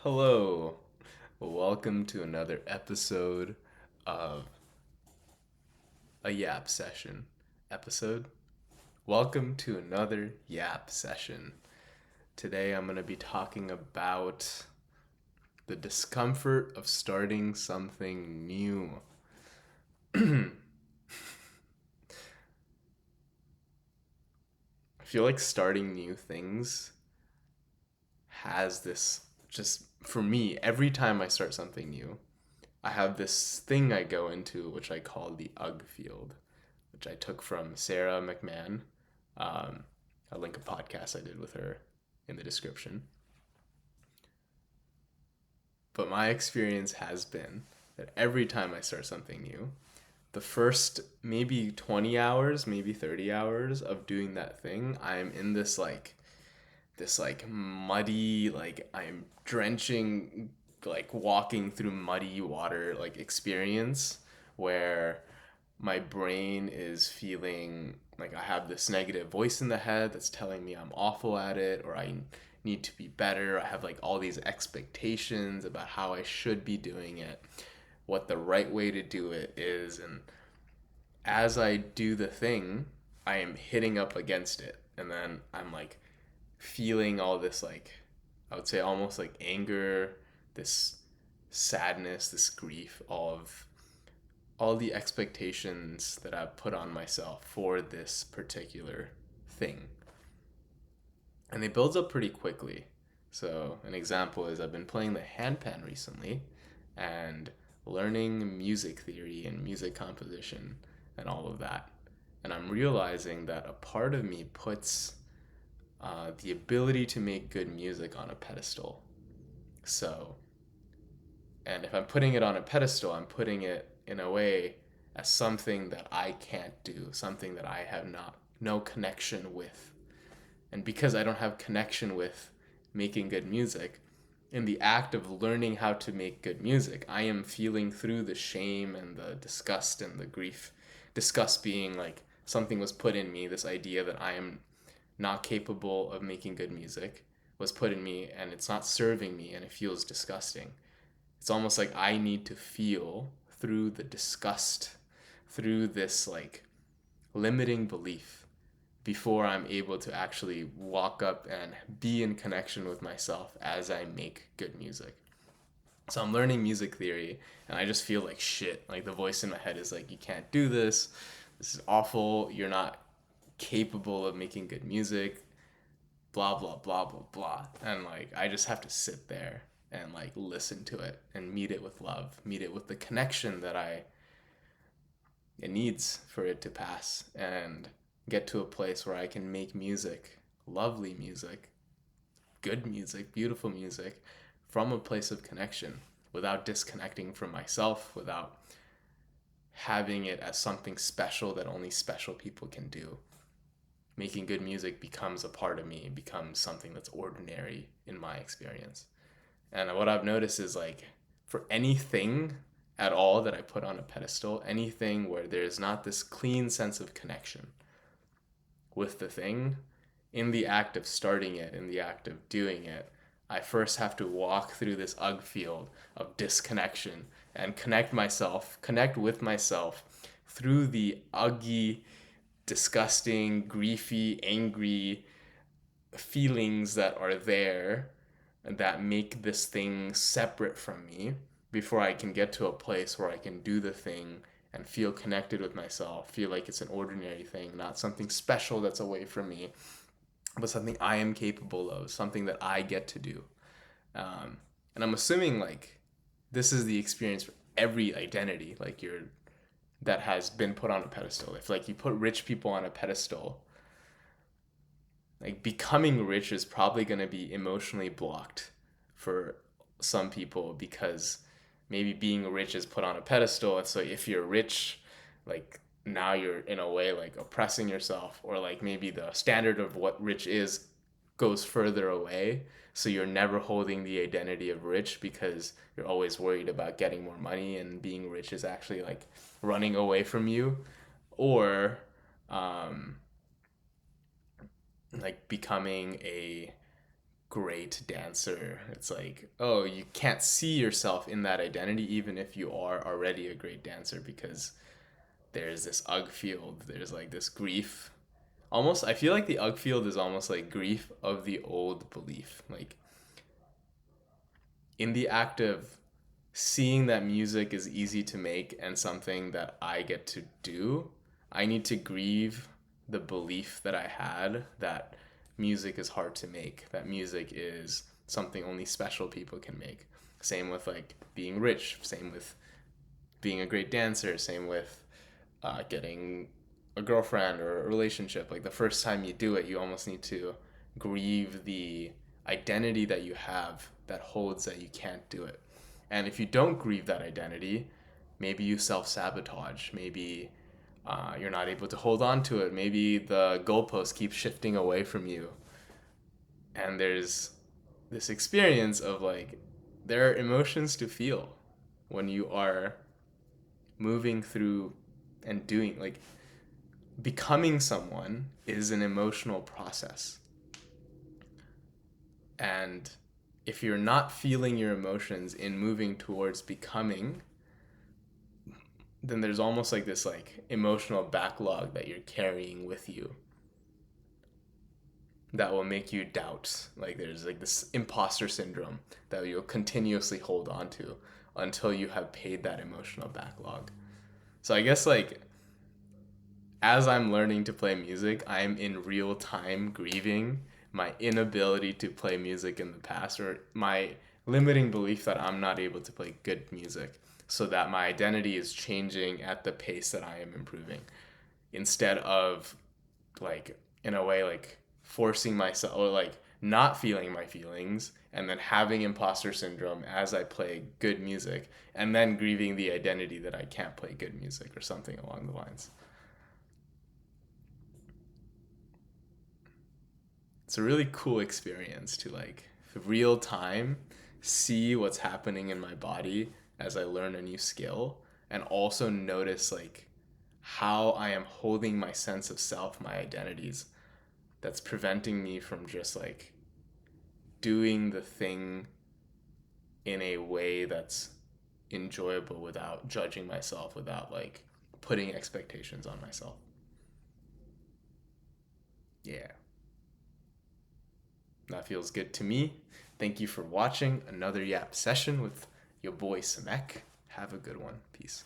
Hello, welcome to another episode of a Yap Session episode. Welcome to another Yap Session. Today I'm going to be talking about the discomfort of starting something new. I feel like starting new things has this, just for me, every time I start something new, I have this thing I go into which I call the UGG field, which I took from Sarah McMahon. Um, I'll link a podcast I did with her in the description. But my experience has been that every time I start something new, the first maybe 20 hours, maybe 30 hours of doing that thing, I'm in this muddy, like I'm drenching, like walking through muddy water like experience where my brain is feeling like I have this negative voice in the head that's telling me I'm awful at it or I need to be better. I have like all these expectations about how I should be doing it, what the right way to do it is, and as I do the thing, I am hitting up against it. And then I'm like feeling all this, like, I would say almost like anger, this sadness, this grief, all the expectations that I've put on myself for this particular thing. And it builds up pretty quickly. So, an example is I've been playing the handpan recently and learning music theory and music composition and all of that. And I'm realizing that a part of me puts the ability to make good music on a pedestal. So, and if I'm putting it on a pedestal, I'm putting it in a way as something that I can't do, something that I have no connection with. And because I don't have connection with making good music, in the act of learning how to make good music, I am feeling through the shame and the disgust and the grief. Disgust being like something was put in me, this idea that I am not capable of making good music was put in me and it's not serving me and it feels disgusting. It's almost like I need to feel through the disgust, through this like limiting belief before I'm able to actually walk up and be in connection with myself as I make good music. So I'm learning music theory and I just feel like shit. Like the voice in my head is like, you can't do this. This is awful. You're not capable of making good music. Blah, blah, blah, blah, blah. And like, I just have to sit there and like listen to it and meet it with love, meet it with the connection that it needs for it to pass and get to a place where I can make music, lovely music, good music, beautiful music from a place of connection without disconnecting from myself, without having it as something special that only special people can do. Making good music becomes a part of me, becomes something that's ordinary in my experience. And what I've noticed is like for anything at all that I put on a pedestal, anything where there's not this clean sense of connection with the thing, in the act of starting it, in the act of doing it, I first have to walk through this UGG field of disconnection and connect with myself through the uggy, disgusting, griefy, angry feelings that are there that make this thing separate from me before I can get to a place where I can do the thing and feel connected with myself, feel like it's an ordinary thing, not something special that's away from me, but something I am capable of, something that I get to do. And I'm assuming like this is the experience for every identity, like that has been put on a pedestal. If like you put rich people on a pedestal, like becoming rich is probably going to be emotionally blocked for some people because maybe being rich is put on a pedestal, and so if you're rich, like now you're in a way like oppressing yourself, or like maybe the standard of what rich is goes further away, so you're never holding the identity of rich because you're always worried about getting more money, and being rich is actually like running away from you. Or um, like becoming a great dancer. It's like, oh, you can't see yourself in that identity even if you are already a great dancer, because there's this ugh field, there's like this grief. Almost, I feel like the ugh field is almost like grief of the old belief. Like in the act of seeing that music is easy to make and something that I get to do, I need to grieve the belief that I had that music is hard to make, that music is something only special people can make. Same with like being rich, same with being a great dancer, same with getting a girlfriend or a relationship. Like the first time you do it, you almost need to grieve the identity that you have that holds that you can't do it. And if you don't grieve that identity, maybe you self sabotage. Maybe you're not able to hold on to it. Maybe the goalpost keeps shifting away from you. And there's this experience of like, there are emotions to feel when you are moving through and doing, like, becoming someone is an emotional process. And if you're not feeling your emotions in moving towards becoming, then there's almost like this like emotional backlog that you're carrying with you that will make you doubt. Like there's like this imposter syndrome that you'll continuously hold on to until you have paid that emotional backlog. So I guess like as I'm learning to play music, I'm in real time grieving my inability to play music in the past, or my limiting belief that I'm not able to play good music, so that my identity is changing at the pace that I am improving, instead of like in a way like forcing myself or like not feeling my feelings and then having imposter syndrome as I play good music and then grieving the identity that I can't play good music or something along the lines. It's a really cool experience to like real time see what's happening in my body as I learn a new skill, and also notice like how I am holding my sense of self, my identities, that's preventing me from just like doing the thing in a way that's enjoyable without judging myself, without like putting expectations on myself. Yeah. That feels good to me. Thank you for watching another Yap session with your boy Samek. Have a good one. Peace.